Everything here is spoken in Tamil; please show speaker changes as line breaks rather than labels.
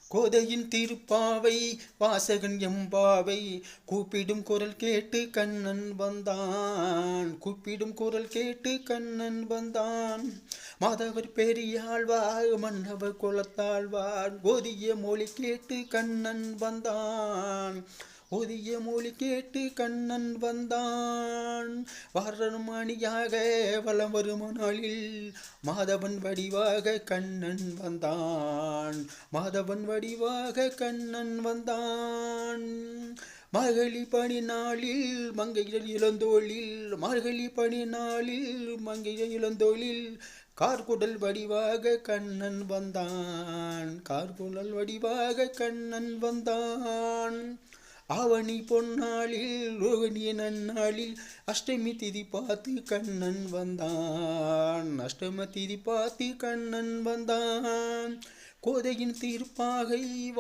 கோதையின் திருப்பாவை வாசகன் எம்பாவை கூப்பிடும் குரல் கேட்டு கண்ணன் வந்தான். கூப்பிடும் குரல் கேட்டு கண்ணன் வந்தான். மாதவர் பெரியாழ்வார் மன்னவர் குலத்தாழ்வார் ஓதிய மொழி கேட்டு கண்ணன் வந்தான். ஓதிய மொழி கேட்டு கண்ணன் வந்தான். வாரணமணியாக வலம் வரும் நாளில் மாதவன் வடிவாக கண்ணன் வந்தான். மாதவன் வடிவாக கண்ணன் வந்தான். மார்கழி பனி நாளில் மங்கையர் இளந்தோளில் மார்கழி பனி நாளில் மங்கையர் இளந்தோளில் கார்குடல் வடிவாக கண்ணன் வந்தான். கார்குடல் வடிவாக கண்ணன் வந்தான். ஆவணி பொன்னாளில் ரோகிணி நன்னாளில் அஷ்டமி திதி பார்த்து கண்ணன் வந்தான். அஷ்டம திதி பார்த்து கண்ணன் வந்தான். கோதையின் தீர்ப்பாகை